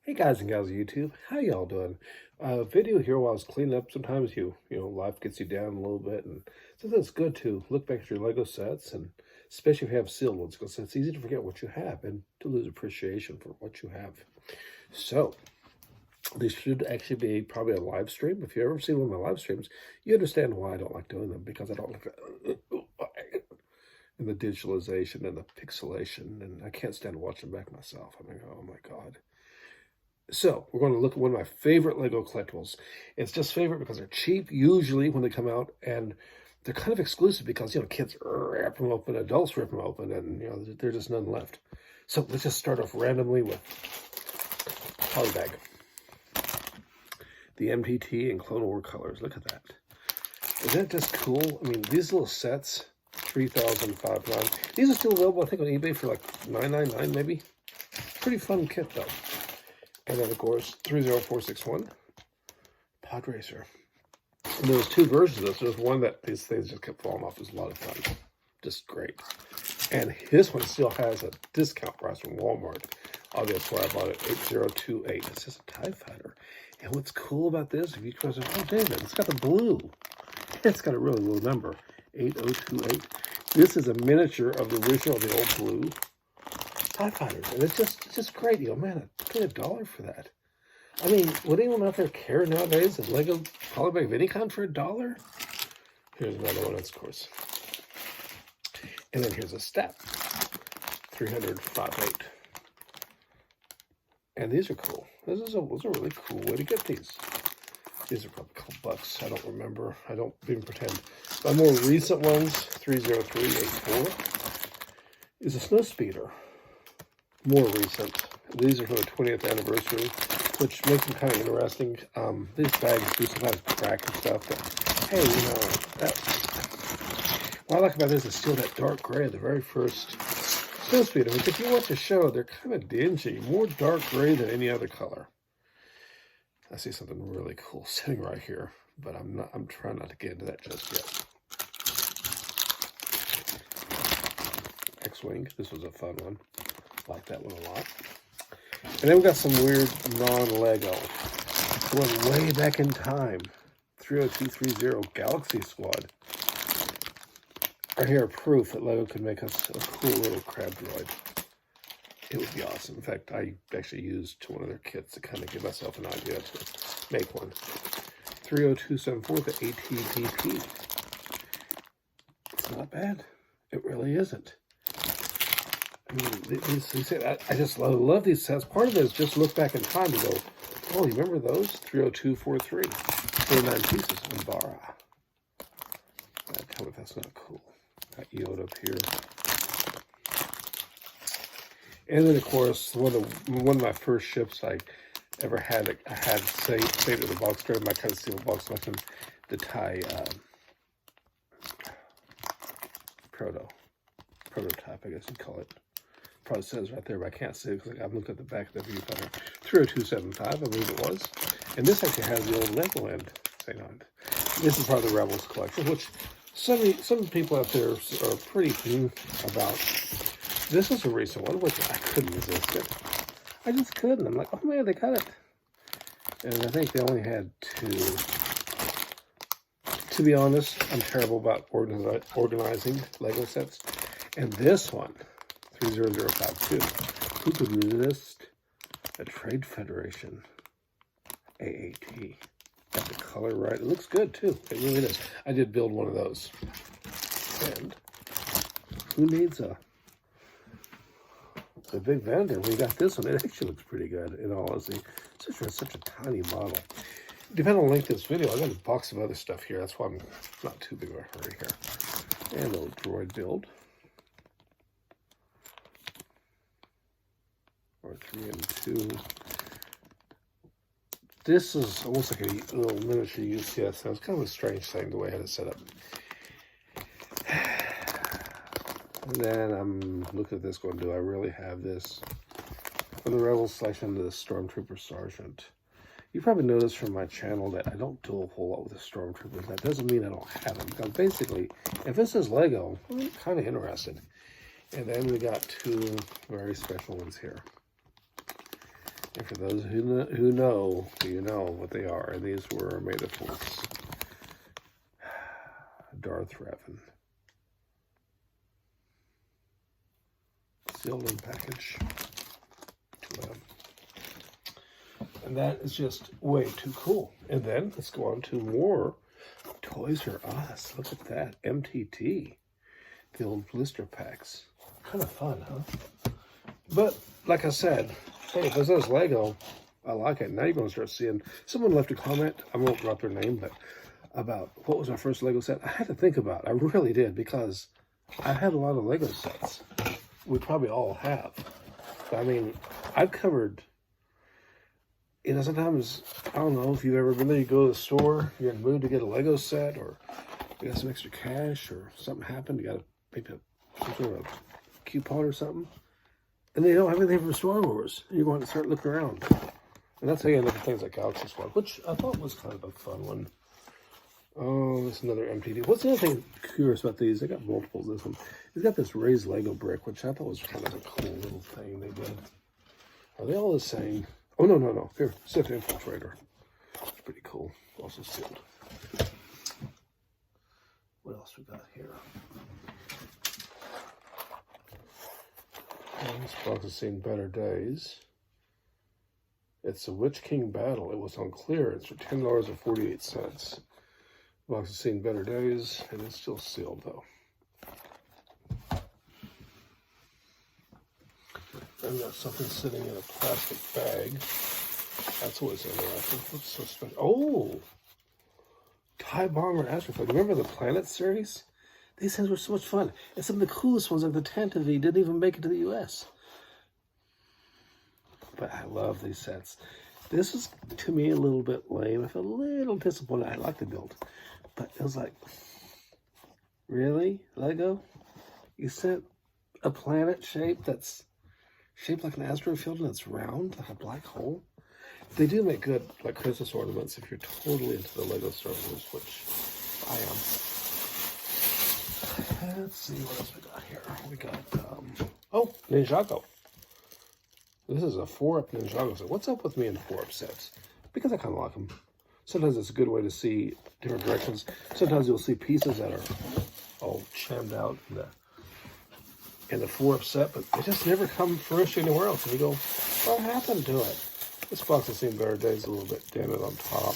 Hey guys and gals of YouTube, how y'all doing? Video here while I was cleaning up. Sometimes life gets you down a little bit, and sometimes it's good to look back at your Lego sets, and especially if you have sealed ones, because it's easy to forget what you have and to lose appreciation for what you have. So this should actually be probably a live stream. If you ever seen one of my live streams, you understand why I don't like doing them, because I don't like and the digitalization and the pixelation, and I can't stand watching back myself. I mean, oh my God. So we're going to look at one of my favorite Lego collectibles. It's just favorite because they're cheap usually when they come out, and they're kind of exclusive because, kids rip them open, adults rip them open, and, there's just none left. So let's just start off randomly with Polybag. The MTT and Clone War colors. Look at that. Isn't that just cool? I mean, these little sets, $3,599. These are still available, I think, on eBay for like $9.99 maybe. Pretty fun kit, though. And then, of course, 30461, Pod Racer. And there was two versions of this. There was one that these things just kept falling off. It was a lot of fun. Just great. And this one still has a discount price from Walmart. Obviously, where I bought it, 8028. It's just a TIE Fighter. And what's cool about this, if you guys are, oh, David, it's got the blue. It's got a really low number, 8028. This is a miniature of the original, the old blue TIE Fighters, and it's just great. Man, I paid $1 for that. I mean, would anyone out there care nowadays that Lego Polybag of any kind for $1? Here's another one, of course. And then here's a step, 300.58. And these are cool. This is a really cool way to get these. These are probably a couple bucks. I don't remember. I don't even pretend. My more recent ones, 30384, is a snow speeder. More recent. These are from the 20th anniversary, which makes them kind of interesting. These bags do sometimes crack and stuff, but hey, what I like about this is still that dark gray, the very first snow speeder. Which, if you watch the show, they're kind of dingy, more dark gray than any other color. I see something really cool sitting right here, but I'm trying not to get into that just yet. X-Wing, this was a fun one. Like that one a lot. And then we got some weird non-Lego. Going way back in time. 30230 Galaxy Squad. Right here, proof that Lego could make us a cool little crab droid. It would be awesome. In fact, I actually used one of their kits to kind of give myself an idea to make one. 30274, the ATDP. It's not bad. It really isn't. I mean, I just love these sets. Part of it is just look back in time to go, oh, you remember those? 30243. 49 pieces of Bara. Tell me if that's not cool. Got Yoda up here. And then, of course, one of my first ships I ever had, I had saved in the box during my kind of sealed box collection, the TIE prototype, I guess you'd call it. Probably says right there, but I can't see it because I've looked at the back of the viewfinder. 30275, I believe it was. And this actually has the old Legoland thing on it. This is part of the Rebels collection, which some people out there are pretty about. This is a recent one, which I couldn't resist it. I just couldn't. I'm like, oh man, they got it. And I think they only had two. To be honest, I'm terrible about organizing Lego sets. And this one, 30052. Who could resist a Trade Federation AAT? Got the color right. It looks good too. It really does. I did build one of those. And who needs a big vendor? We got this one. It actually looks pretty good, in all honesty. Such a tiny model. Depending on the length of this video, I got a box of other stuff here. That's why I'm not too big of a hurry here. And a little droid build. Or 3 and 2. This is almost like a little miniature UCS. Now, it's kind of a strange thing the way I had it set up. And then I'm looking at this going, do I really have this? For the Rebels selection to the Stormtrooper Sergeant. You probably noticed from my channel that I don't do a whole lot with the Stormtroopers. That doesn't mean I don't have them. Because basically, if this is Lego, I'm kind of interested. And then we got two very special ones here. And for those who know, you know what they are. These were May the 4th. Darth Revan. Sealed in package. And that is just way too cool. And then let's go on to more Toys R Us. Look at that. MTT. The old blister packs. Kind of fun, huh? But, like I said, hey, if there's Lego, I like it. Now you're going to start seeing... Someone left a comment, I won't drop their name, but about what was our first Lego set. I had to think about it. I really did, because I had a lot of Lego sets. We probably all have. But, I mean, I've covered... You know, sometimes, I don't know if you've ever been there, you go to the store, you're in the mood to get a Lego set, or you got some extra cash, or something happened, you got maybe some sort of coupon or something, and they don't have anything from Star Wars. You're going to start looking around. And that's how you look at things like Galaxy Squad, which I thought was kind of a fun one. Oh, this is another MTD. What's the other thing curious about these? They got multiples. This one, it's got this raised Lego brick, which I thought was kind of a cool little thing they did. Are they all the same? Oh, no. Here, Sith Infiltrator. It's pretty cool. Also sealed. What else we got here? This box has seen better days. It's the Witch King Battle. It was on clearance for $10.48. Box has seen better days, and it's still sealed, though. I've got something sitting in a plastic bag. That's always interesting. What's so special? Oh! TIE Bomber Astrofoot. Remember the Planet series? These things were so much fun. And some of the coolest ones, like the Tantive, didn't even make it to the U.S. But I love these sets. This is, to me, a little bit lame. I feel a little disappointed. I like the build. But it was like, really, Lego? You sent a planet shape that's shaped like an asteroid field and it's round, like a black hole? They do make good, like, Christmas ornaments if you're totally into the Lego Star Wars, which I am. Let's see what else we got here. We got, oh, Ninjago. This is a 4-up Ninjago set. What's up with me in 4-up sets? Because I kind of like them. Sometimes it's a good way to see different directions. Sometimes you'll see pieces that are all chammed out in the 4-up set, but they just never come fruition anywhere else. And you go, what happened to it? This box has seen better days, a little bit dented on top.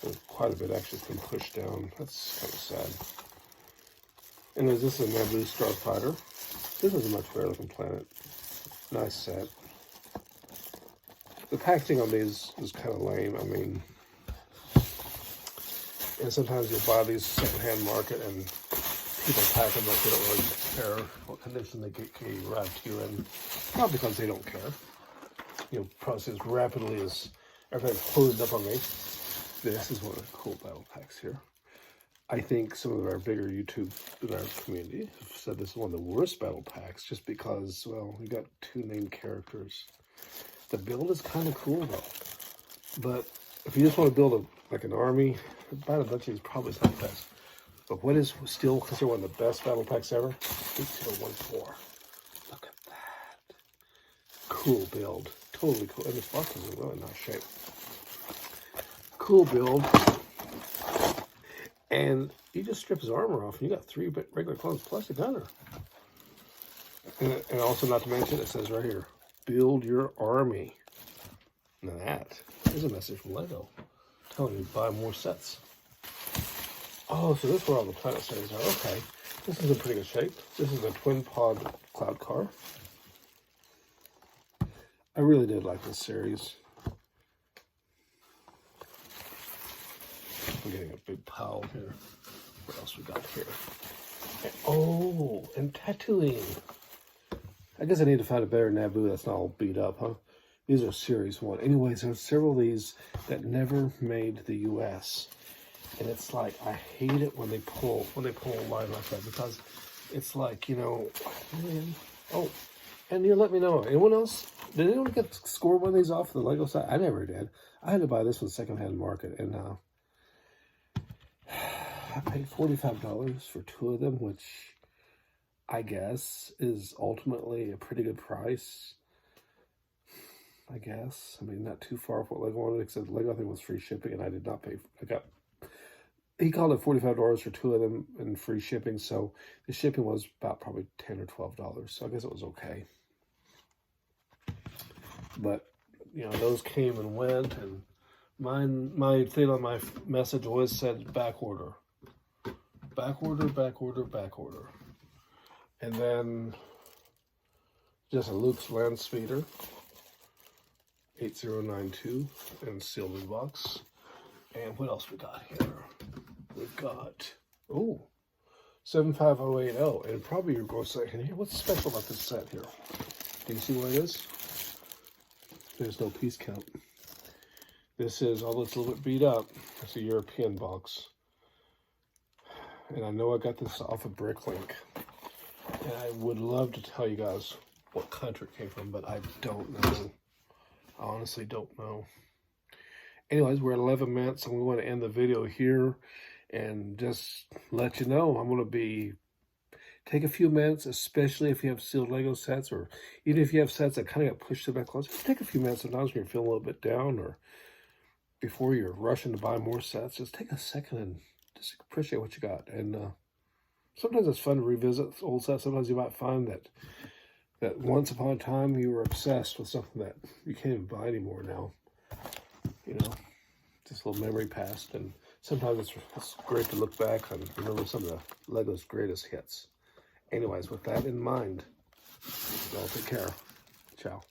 And quite a bit actually has been pushed down. That's kind of sad. Anyways, this is a Naboo Starfighter. This is a much better looking planet. Nice set. The packaging on these is kind of lame. I mean, and sometimes you'll buy these secondhand market and people pack them like they don't really care what condition they get arrived to you in. Not because they don't care. You know, process as rapidly as everything's closed up on me. This is one of the cool battle packs here. I think some of our bigger YouTube in our community have said this is one of the worst battle packs just because, well, we got 2 named characters. The build is kind of cool though. But if you just want to build like an army, Battle of Dutchy is probably not the best. But what is still considered one of the best battle packs ever? It's the 1-4. Look at that. Cool build. Totally cool. And this box is in really nice shape. Cool build. And you just strip his armor off and you got 3 regular clones plus a gunner. And also, not to mention, it says right here, build your army. Now that is a message from Lego telling you to buy more sets. Oh, so this is where all the planet series are. Okay, this is in pretty good shape. This is a twin pod cloud car. I really did like this series. I'm getting a big pile here. What else we got here? Oh, and Tatooine. I guess I need to find a better Naboo that's not all beat up, huh? These are Series 1. Anyways, there's several of these that never made the U.S. And it's like, I hate it when they pull a line like that, because it's like, you know, man. Oh, and you let me know. Anyone else? Did anyone get score one of these off the Lego side? I never did. I had to buy this one secondhand market, and I paid $45 for 2 of them, which I guess is ultimately a pretty good price. I guess. I mean, not too far off what Lego wanted, except Lego I think was free shipping, and I did not pay. He called it $45 for 2 of them and free shipping, so the shipping was about probably $10 or $12. So I guess it was okay. But you know, those came and went, and my thing on my message always said back order, back order, back order, back order, and then just a Luke's Land Speeder 8092 and sealed in box. And what else we got here? We've got 75080, and probably you're going to say, hey, what's special about this set here? Do you see what it is? There's no piece count. This is, although it's a little bit beat up, it's a European box. And I know I got this off of Bricklink. And I would love to tell you guys what country it came from, but I don't know. I honestly don't know. Anyways, we're at 11 minutes. I'm going to end the video here and just let you know I'm going to take a few minutes, especially if you have sealed Lego sets, or even if you have sets that kind of get pushed to the back closer. Take a few minutes sometimes when you're feeling a little bit down, or before you're rushing to buy more sets. Just take a second and just appreciate what you got. And sometimes it's fun to revisit old sets. Sometimes you might find that once upon a time you were obsessed with something that you can't even buy anymore now. You know, just a little memory passed, and sometimes it's great to look back and remember some of the Lego's greatest hits. Anyways, with that in mind, y'all take care. Ciao.